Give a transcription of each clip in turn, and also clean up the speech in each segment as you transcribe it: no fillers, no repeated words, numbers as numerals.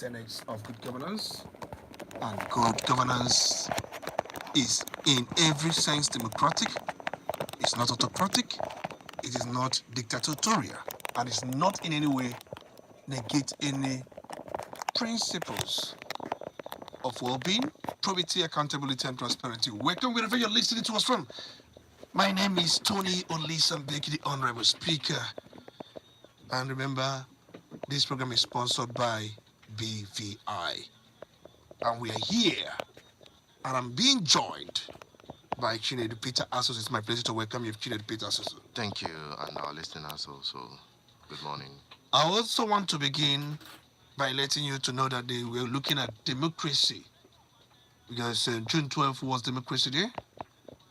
tenets of good governance. And good governance is in every sense democratic. It's not autocratic. It is not dictatorial. And it's not in any way negate any principles of well-being, probity, accountability, and transparency. Welcome wherever you're listening to us from. My name is Tony Olisambeki, the Honorable Speaker. And remember, this program is sponsored by BVI. And we are here. And I'm being joined by Chinedu Peter Asos. It's my pleasure to welcome you, Chinedu Peter Asos. Thank you, and our listeners also. Good morning. I also want to begin by letting you to know that we're looking at democracy. Because June 12th was Democracy Day.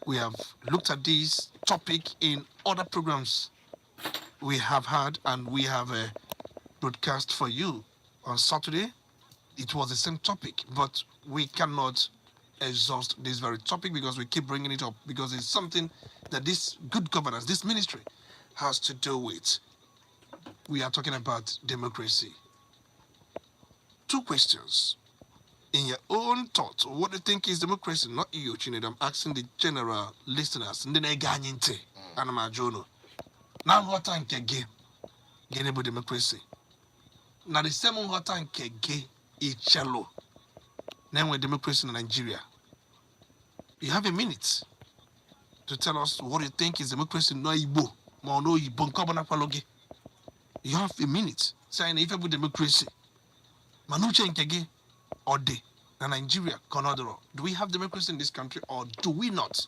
We have looked at this topic in other programs we have had, and we have a broadcast for you on Saturday. It was the same topic, but we cannot exhaust this very topic because we keep bringing it up because it's something that this good governance, this ministry, has to do with. We are talking about democracy. Two questions. In your own thoughts, what do you think is democracy? Not you, Chined. I'm asking the general listeners. And then I got into Anamajono. Now, what time can get democracy? Now, the same what time can get each shallow. Now, we're democracy in Nigeria. You have a minute to tell us what you think is democracy. No, Igbo. No, Igbo. You have a minute saying if you put democracy, Manuche Nkege or de Nigeria, Conodoro. Do we have democracy in this country or do we not?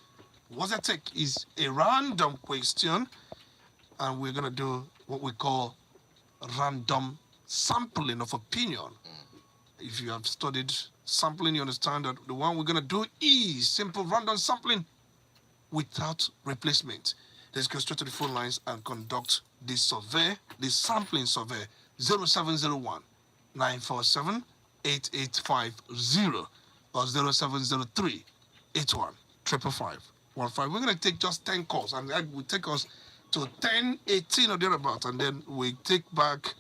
What I take is a random question, and we're gonna do what we call random sampling of opinion. If you have studied sampling, you understand that the one we're gonna do is simple random sampling without replacement. Let's go straight to the phone lines and conduct this survey, this sampling survey. 0701 947 8850 or 0703 81 555 We're going to take just 10 calls, and that will take us to 10:18 or thereabout, and then we take back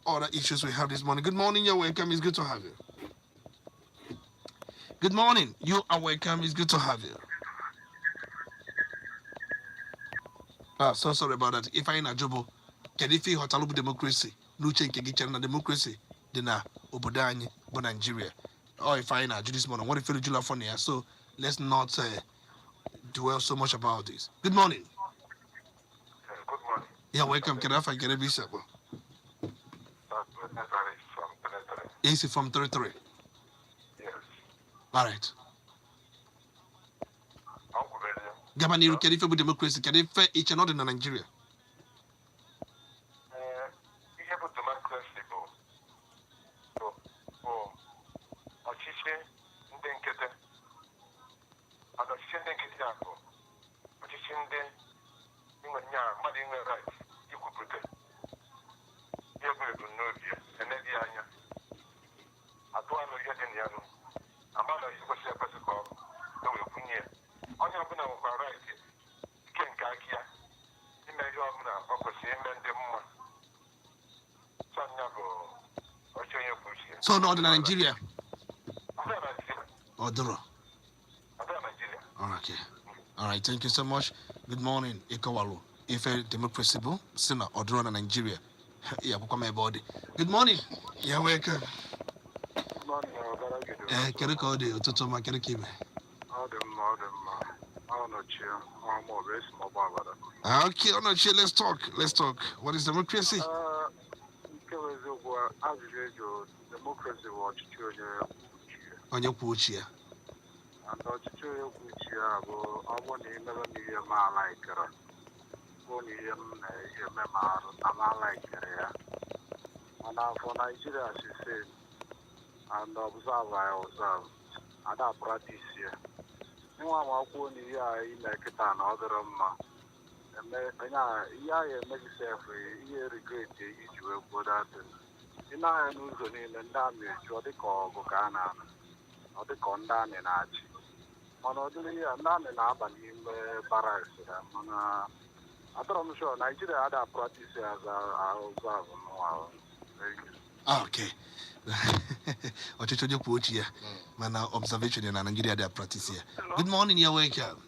other issues we have this morning. Good morning, you're welcome. It's good to have you. Good morning, you are welcome. It's good to have you. So sorry about that. If I in a job, can you feel Hotalubu democracy? Luche Nkegi democracy? Dina Obodani, but Nigeria. Or if I in a this morning, what if you do for here? So let's not dwell so much about this. Good morning. Good morning. Yeah, welcome. Can I get a visa? Is it from 33? Yes. All right. Gabaniru, can you feel democracy? Can you feel each and other in Nigeria? So not in Nigeria. Odoro. Okay. All right. Thank you so much. Good morning, Ikawalu. If a democracy bill, Sina Odoro in Nigeria. Yeah, my body. Good morning. Yeah, welcome. Good morning. Can you call the Ototoma? Can you keep me? Okay, let's talk. What is democracy? Democracy was On your push here. And I want to never be a man like her. Only a man like her. And now for Nigeria, she said, and observe, I observe, and I practice here. No one will go near in a kitten or other. Yeah, make yourself a regret you will go that. In our news in the damage, what they call Bogana, or the Condan in Archie. On ordinary and none in Aban in Barras. I'm sure Nigeria had a practice as I observe. Okay. Ochichoje Kuochi here. Mana observation in Nigeria they practice here. Good morning, you're welcome.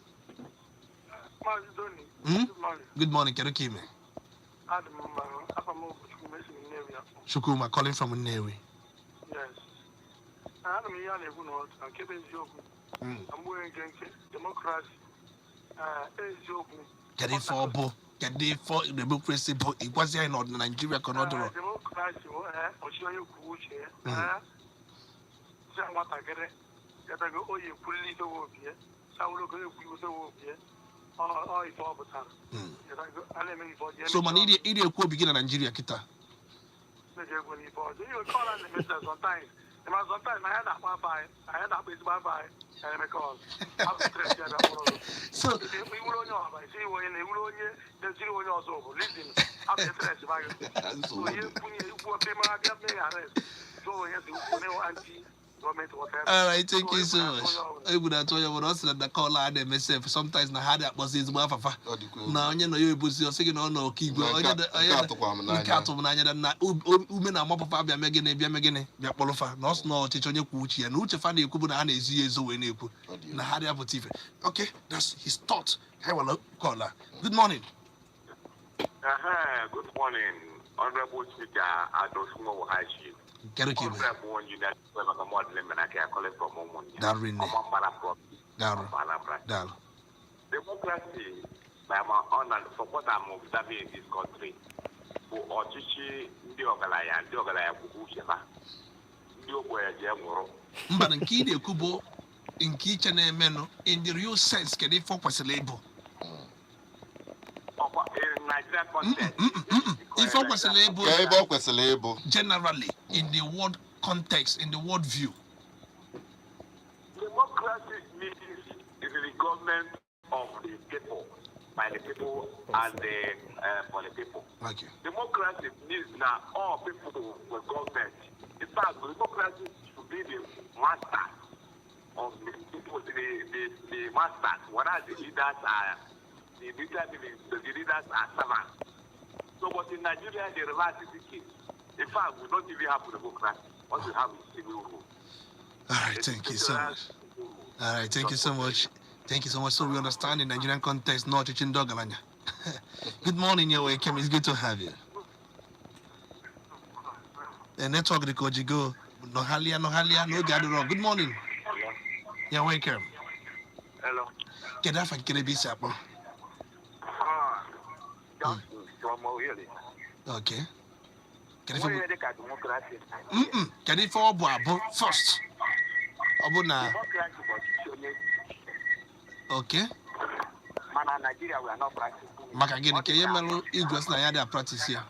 Hmm? Good morning, Kerukime. Shukuma calling from Unewi. Yes. I'm wearing democracy. Get it for Bo. Get it for democracy. It was here in Nigeria. Democracy. Or show you cool here. What I get it. Get a go. Oh, you pull it over here. I will look at you over here. Oh, it's all the time. So, man, idiot could begin in Nigeria. Kita. You call us the minister sometimes. Sometimes I had that Wi-Fi. I had that Wi-Fi. And I call. So, we will know. I see when they will only the 0 years old. Listen, I'm the stress. So you put them on the arrest. So yes, you know, auntie. All right, thank you so much. I would have told you what else that the call I had myself. Sometimes I had that was his wife. Now, you know, you was saying, oh no, keep going. I had women are more of Fabia Megan, Biamagene, Biapolofa, no, Chichonia Kuchi, and Ucha Fanny Kubuna and his years away. Okay, that's his thought. Hello, caller. Good morning. Good morning, Honorable Speaker. I don't know how she. Democracy by my honor for what I'm observing in this country. For Ochichi, the Ogalaya, the Ogalaya Kubusheva, the Oboya but in Kid Kubo, in kitchen and menu, in the real sense, can they focus a label? If I was a label, generally in the word context, in the word view. Democracy means the government of the people, by the people, and for the people. Okay. Democracy means now all people were government. In fact, democracy should be the master of the people, the masters. Whereas the leaders are the leaders are servants. So, but in Nigeria, the reverse is the case. In fact, we don't even have democracy. What we have is civil rule. All right, thank you so much. All right, thank you so much. Thank you so much. So we understand in Nigerian context, not teaching dog. Good morning, your welcome. It's good to have you. The network the coach go. No halia, no gather wrong. Good morning. Hello. You're welcome. Hello. Get off and get a bit up. Okay. Can you for Boabo first? Abuna. Okay. Nigeria, we are not practicing. Makagini, can you mellow Eagles Nayada practice here?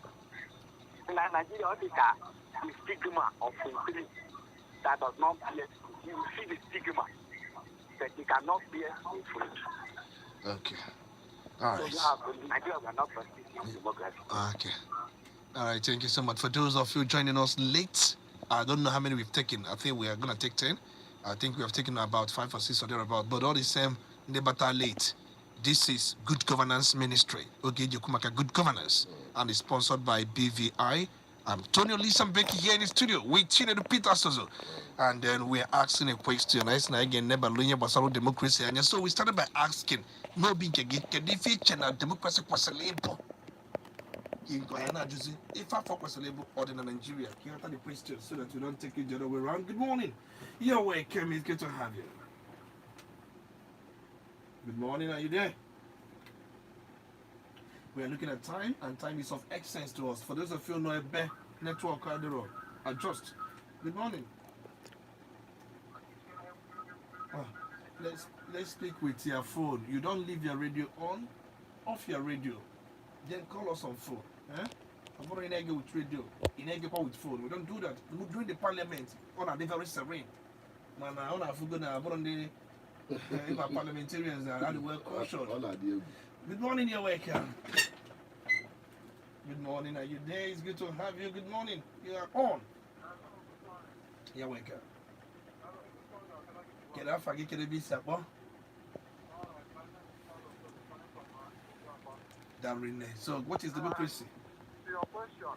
In Nigeria, the stigma of imprisonment that does not bear. You see the stigma that you cannot bear fruit. Okay. All right. So you have Nigeria, we are not practicing democracy. Okay. All right, thank you so much. For those of you joining us late, I don't know how many we've taken. I think we are going to take 10. I think we have taken about 5 or 6 or thereabout. But all the same, Nebata late. This is Good Governance Ministry. Okay, Yokumaka Good Governance. And it's sponsored by BVI. I'm Tony Lisambeki here in the studio with Chinedu Petersozo. And then we're asking a question. Again, never learning about democracy. And so we started by asking, no big can they feature democracy was a label? If I focus a label or in Nigeria, you answer the question so that you don't take it the other way around. Good morning. You're welcome. It's good to have you. Good morning. Are you there? We are looking at time, and time is of essence to us. For those of you who know a better network, adjust. Good morning. Let's speak with your phone. You don't leave your radio on, off your radio. Then call us on phone. I'm going to with radio, with phone. We don't do that. We do the parliament on a very serene. Man, I don't have the parliamentarians are well cautious. Good morning, you're welcome. Good morning, are you there? It's good to have you. Good morning. You are on. You're welcome. Get off, I get a bit up. So, what is democracy? Your question.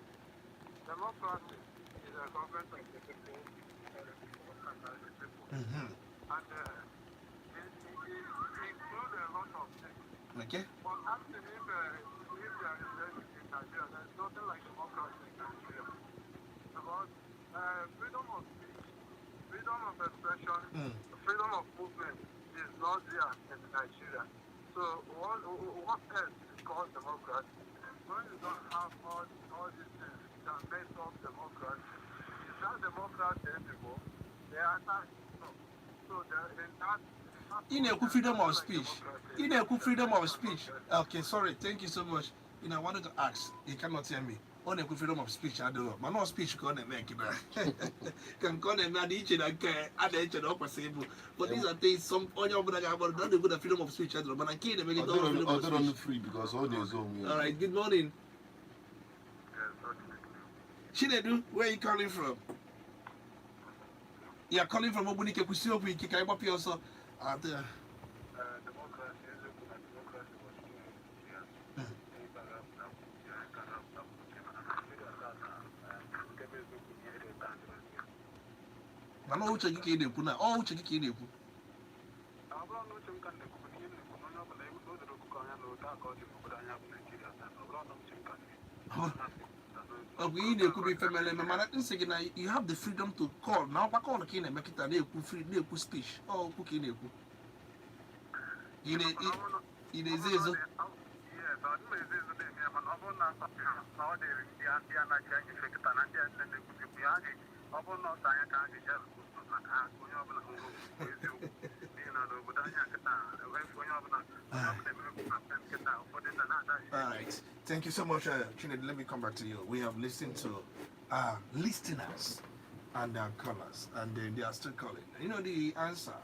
Democracy is a government of the people Okay. Well, actually, if there is in Nigeria, there's nothing like democracy in Nigeria. Because freedom of speech, freedom of expression, freedom of movement is not there in Nigeria. So what else is called democracy? When you don't have all these things that make up democracy, is that democracy anymore? They are not. No. So in that. Freedom of speech. Freedom of speech. Okay, sorry. Thank you so much. I wanted to ask. You cannot hear me. On freedom of speech, I don't know. But no speech can make it. Can call them at each and at each and opposite. But these are things some on your brother about not the freedom of speech. I don't know. But I can't make it all free because all days home. All right. Good morning. Chinedu, where are you calling from? You are calling from Obunike Kusio. We can up here also. Democracy is a democracy was Mama uche gị ka ị na-ekwu na ọ uche gị ka ị na-ekwu. Ọ bụ ị na-ekwu bụ ife mere eme mana nsị gị na you have the freedom to call na ọkwa call ka ị na-eme kịta na-ekwu speech ọ okwu ka ị na-ekwu. Ị na-eze ezo. All right. Thank you so much, Chinedu. Let me come back to you. We have listened to listeners and callers, and they are still calling. You know the answer,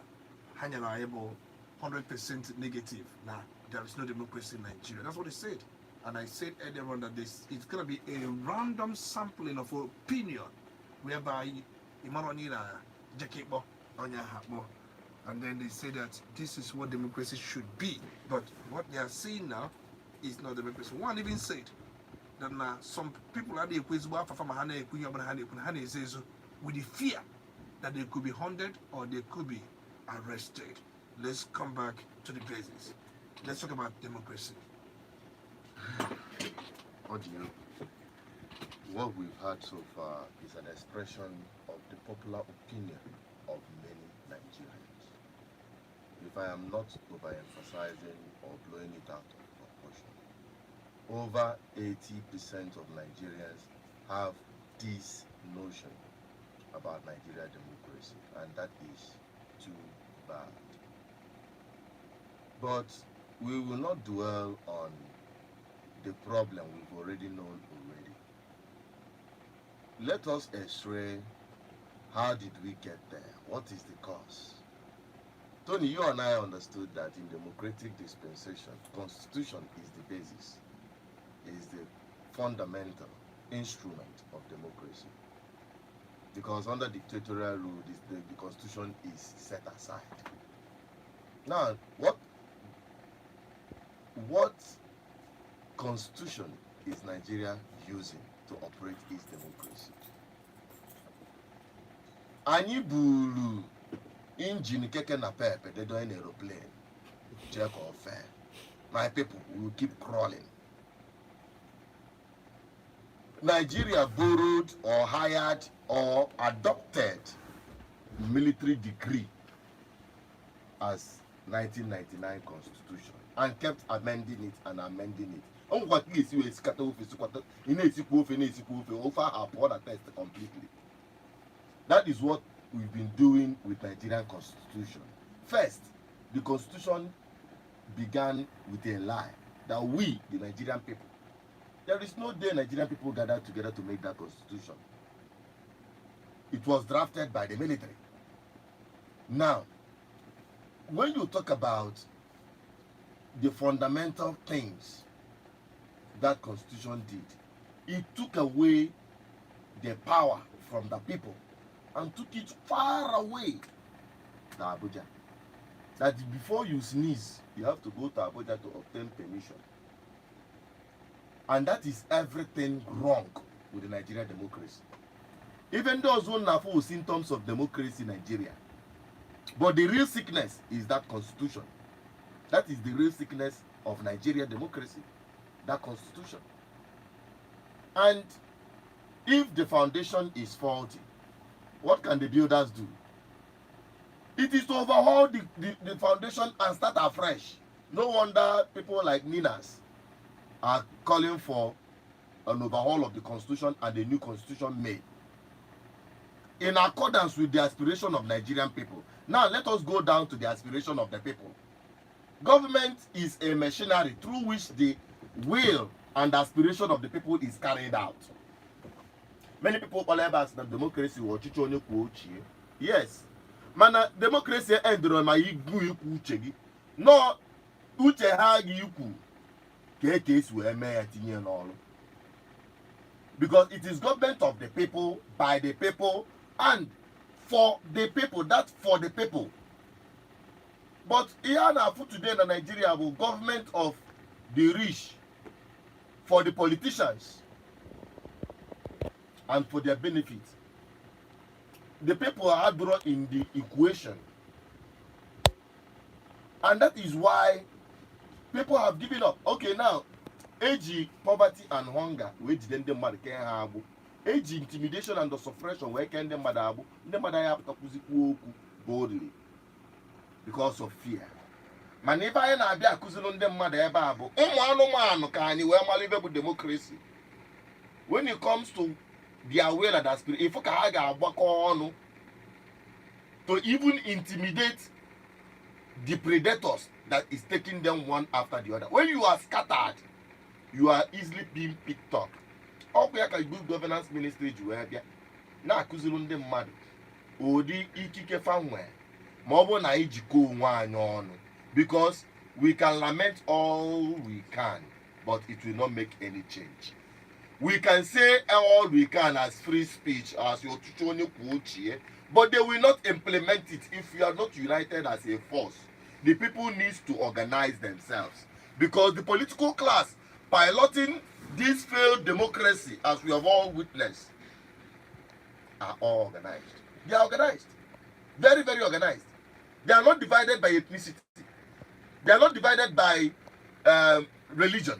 Hanyala 100% negative. Nah, there is no democracy in Nigeria. That's what they said. And I said earlier on that it's going to be a random sampling of opinion, whereby and then they say that this is what democracy should be. But what they are saying now is not democracy. One even said that some people are with the fear that they could be hunted or they could be arrested. Let's come back to the basics. Let's talk about democracy. What we've had so far is an expression of the popular opinion of many Nigerians. If I am not overemphasizing or blowing it out of proportion, over 80% of Nigerians have this notion about Nigeria democracy, and that is too bad. But we will not dwell on the problem we've already known already. Let us x-ray how did we get there? What is the cause? Tony, you and I understood that in democratic dispensation, constitution is the basis, is the fundamental instrument of democracy. Because under dictatorial rule, the constitution is set aside. Now, what constitution is Nigeria using to operate its democracy? Anyị buru engine keke na pepe, they do an aeroplane. Check or fair. My people will keep crawling. Nigeria borrowed or hired or adopted military decree as 1999 constitution and kept amending it and amending it. Completely. That is what we've been doing with Nigerian constitution. First, the constitution began with a lie that we, the Nigerian people, there is no day Nigerian people gathered together to make that constitution. It was drafted by the military. Now, when you talk about the fundamental things that constitution did, it took away the power from the people and took it far away to Abuja. That before you sneeze, you have to go to Abuja to obtain permission. And that is everything wrong with the Nigerian democracy. Even those who have full symptoms of democracy in Nigeria. But the real sickness is that constitution. That is the real sickness of Nigerian democracy, that constitution. And if the foundation is faulty, what can the builders do? It is to overhaul the foundation and start afresh. No wonder people like Ninas are calling for an overhaul of the constitution and a new constitution made in accordance with the aspiration of Nigerian people. Now let us go down to the aspiration of the people. Government is a machinery through which the will and aspiration of the people is carried out. Many people call us that democracy or chichonyo kuochie. Yes. Mana democracy endro ma igu iku uche gi. No uche ha gi iku ke esi wee mee ya tinye n'ọrụ. Because it is government of the people, by the people, and for the people. That's for the people. But here now for today in Nigeria, will government of the rich, for the politicians, and for their benefit. The people are brought in the equation. And that is why people have given up. Okay, now, age, poverty and hunger, which then the mother can have. Age, intimidation and the suppression, where can the mother have? The mother have to boldly because of fear. Manifa I na be accusing on them mother eba abo. Man can you well with democracy. When it comes to their will and aspiration, if you can to even intimidate the predators that is taking them one after the other. When you are scattered, you are easily being picked up. Okay, I can good governance ministry na accusing them mad. Odi ikike famwe. Mobo na ijiko nwanyi onu. Because we can lament all we can, but it will not make any change. We can say all we can as free speech, as your tuchoni kuochie, but they will not implement it if we are not united as a force. The people need to organize themselves. Because the political class piloting this failed democracy, as we have all witnessed, are all organized. They are organized. Very, very organized. They are not divided by ethnicity. They are not divided by religion.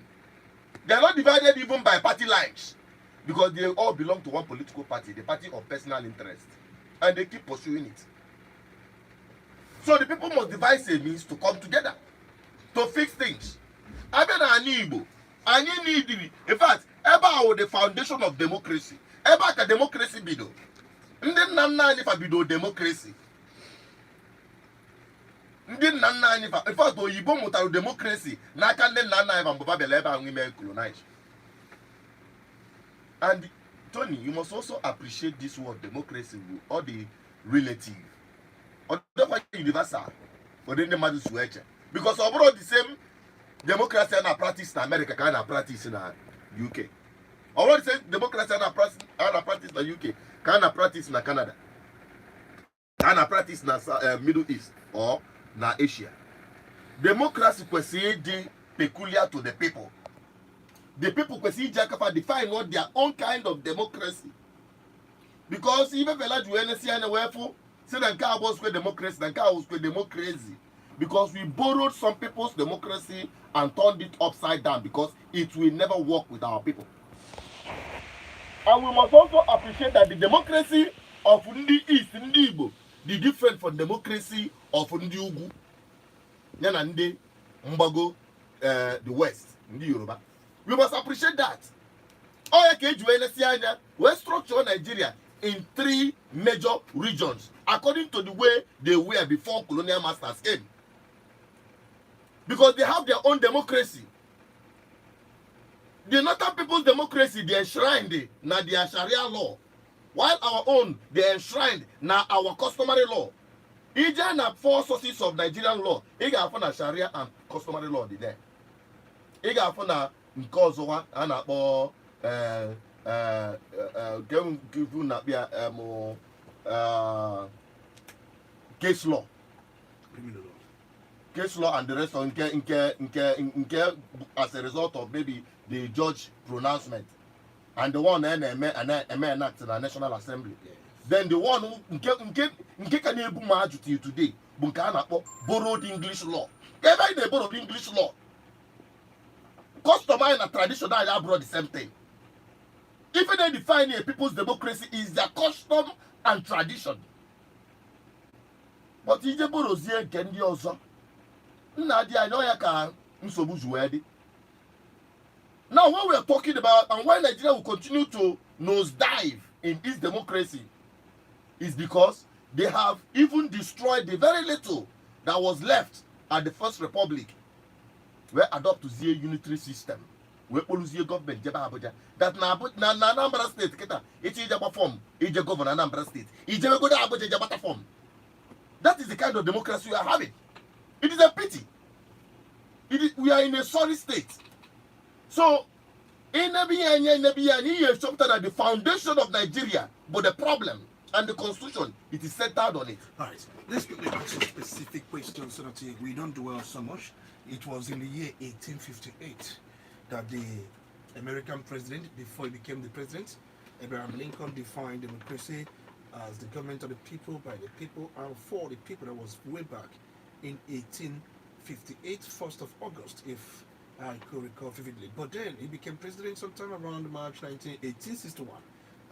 They are not divided even by party lines. Because they all belong to one political party, the party of personal interest. And they keep pursuing it. So the people must devise a means to come together, to fix things. In fact, about the foundation of democracy. About the democracy bido. Democracy. In fact, Oyibo mutaru democracy. And Tony, you must also appreciate this word democracy with all the relative. Otherwise, universal. But then the matter is because overall the same democracy and practice in America kind of practice in UK. Overall the same democracy and practice in UK kind of practice in Canada. Kind of practice in Middle East or na Asia. Democracy is peculiar to the people. The people define what their own kind of democracy. Because even if you understand wherefore, say that was democracy, then was democracy. Because we borrowed some people's democracy and turned it upside down because it will never work with our people. And we must also appreciate that the democracy of Ndi East, Ndi Igbo, the different from democracy of Ndi Ugu, Ndi Mbago, the West, Ndi Yoruba. We must appreciate that. We structure Nigeria in 3 major regions according to the way they were before colonial masters came. Because they have their own democracy. The Northern people's democracy, they enshrined in their Sharia law. While our own, they enshrined now our customary law. Each and 4 sources of Nigerian law. You got Sharia and customary law there. You got Nkozowa and case law. Case law and the rest of as a result of maybe the judge pronouncement and the one enact in the National Assembly. Yes. Then the one who can today borrowed English law. They borrowed English law. custom and tradition that I brought the same thing. Even they define a people's democracy is their custom and tradition. But ije borozie nke ndị ọzọ nna di anyị ọya ka nsogbu ji wee dị. Now what we are talking about and why Nigeria will continue to nosedive in this democracy is because they have even destroyed the very little that was left at the First Republic. We adopt to the unitary system. We policy government jeba Abuja. That na Anambra State kita ije jaba form ije govern Anambra State. Ije go da Abuja jaba form. That is the kind of democracy we are having. It is a pity. We are in a sorry state. So, in is something that the foundation of Nigeria, but the problem and the constitution, it is centered on it. All right, let's quickly answer specific questions so that we don't dwell so much. It was in the year 1858 that the American president, before he became the president, Abraham Lincoln defined democracy as the government of the people, by the people, and for the people. That was way back in 1858, 1st of August, if I could recall vividly. But then he became president sometime around March 1861,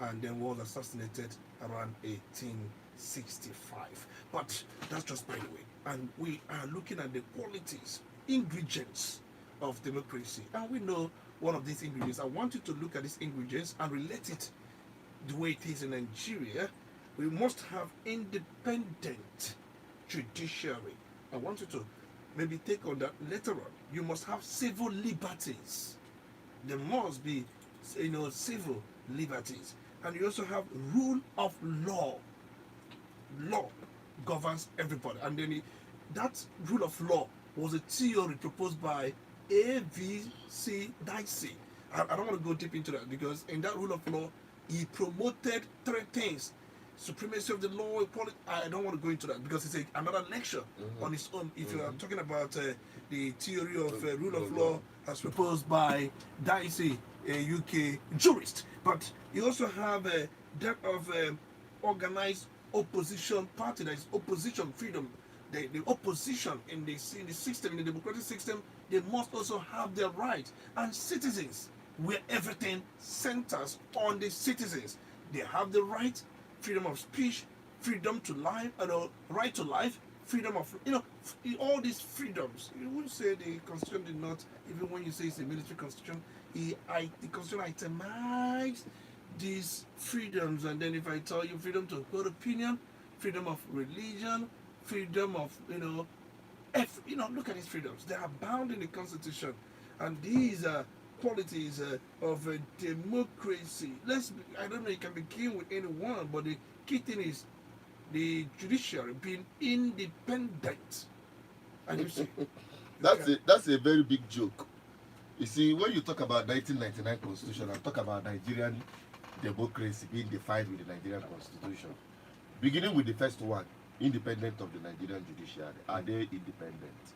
and then was assassinated around 1865. But that's just by the way. And we are looking at the qualities, ingredients of democracy. And we know one of these ingredients. I want you to look at these ingredients and relate it the way it is in Nigeria. We must have independent judiciary. I want you to maybe take on that later on. You must have civil liberties. There must be, civil liberties. And you also have rule of law. Law governs everybody. And then that rule of law was a theory proposed by A.V.C. Dicey. I don't want to go deep into that because in that rule of law, he promoted three things: supremacy of the law, equality. I don't want to go into that because it's another lecture on its own. If you are talking about the theory of rule of law as proposed by Dicey, a UK jurist. But you also have that of organized opposition party, that is opposition freedom. The opposition in the system, in the democratic system, they must also have their rights. And citizens, where everything centers on the citizens. They have the right, freedom of speech, freedom to life, right to life, freedom of, all these freedoms. You wouldn't say the Constitution did not, even when you say it's a military Constitution, the Constitution itemized these freedoms. And then if I tell you freedom to hold opinion, freedom of religion, freedom of, look at these freedoms. They are bound in the Constitution. And these are qualities of democracy. I don't know, you can begin with any one, but the key thing is the judiciary being independent. And you see, that's a very big joke. You see, when you talk about 1999 Constitution and talk about Nigerian democracy being defined with the Nigerian Constitution, beginning with the first one, independent of the Nigerian judiciary, are they independent?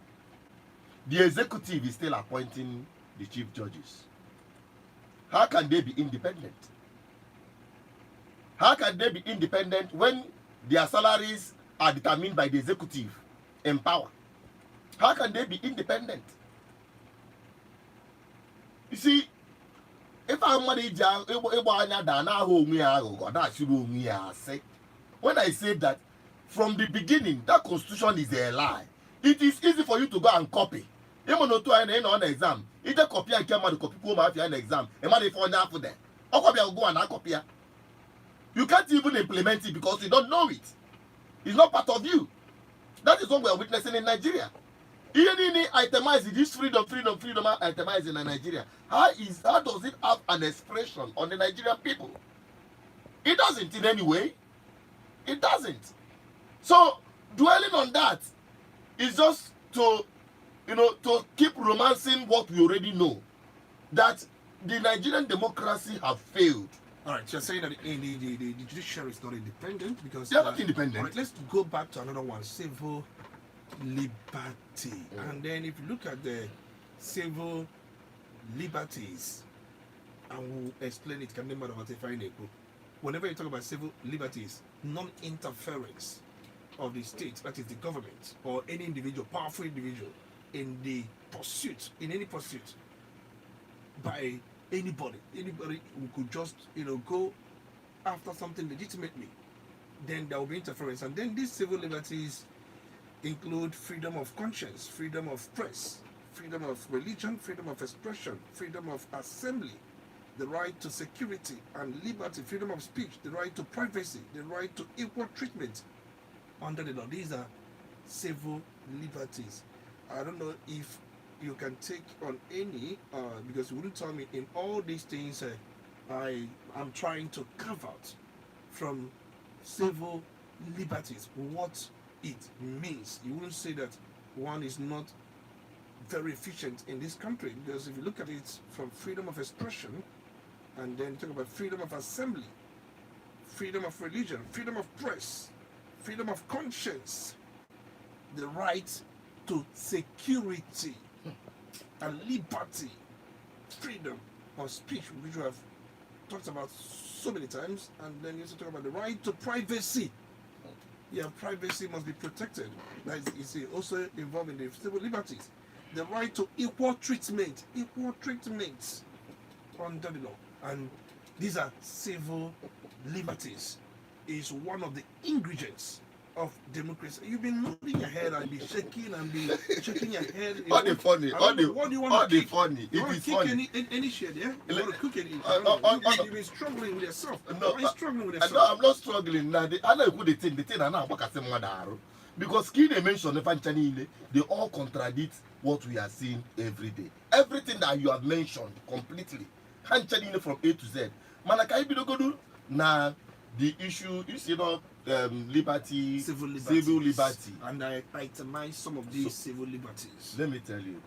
The executive is still appointing the chief judges. How can they be independent? How can they be independent when their salaries are determined by the executive in power? How can they be independent? You see, if I'm when I say that from the beginning, that constitution is a lie. It is easy for you to go and copy. Even though on the exam, if you copy and copy an exam, a man for after that. Or go and copy. You can't even implement it because you don't know it. It's not part of you. That is what we are witnessing in Nigeria. Even itemize this freedom itemized in Nigeria. How does it have an expression on the Nigerian people? It doesn't in any way. It doesn't. So dwelling on that is just to keep romancing what we already know, that the Nigerian democracy have failed. All right, you're saying that the judiciary is not independent because they are not independent. All right, let's go back to another one: civil liberty. And then if you look at the civil liberties, and we'll explain it. Can remember what I find it. Whenever you talk about civil liberties, non-interference of the state, that is the government or any individual, powerful individual, in any pursuit, by anybody. Anybody who could just, go after something legitimately. Then there will be interference. And then these civil liberties include freedom of conscience, freedom of press, freedom of religion, freedom of expression, freedom of assembly, the right to security and liberty, freedom of speech, the right to privacy, the right to equal treatment under the law. These are civil liberties. I don't know if you can take on any, because you wouldn't tell me in all these things I am trying to carve out from civil liberties what it means. You wouldn't say that one is not very efficient in this country, because if you look at it from freedom of expression, and then talk about freedom of assembly, freedom of religion, freedom of press, freedom of conscience, the right to security and liberty, freedom of speech, which we have talked about so many times, and then you also talk about the right to privacy. Yeah, privacy must be protected. That is also involved in the civil liberties. The right to equal treatment under the law. And these are civil liberties. Is one of the ingredients of democracy. You've been nodding your head and be shaking and be shaking your head. All the funny, what do you want all to the kick? funny. You It want to is kick funny. any shade, yeah? You want to cook any? You've been struggling with yourself. No, Why are you struggling with No, yourself? I'm not struggling now. I know the thing I know about Kasemadaru. Because key they mention they all contradict what we are seeing every day. Everything that you have mentioned completely. Hanchanine from A to Z. Manakai Bidogodu na the issue is liberty, Civil civil liberty. And I itemize some of these civil liberties. Let me tell you.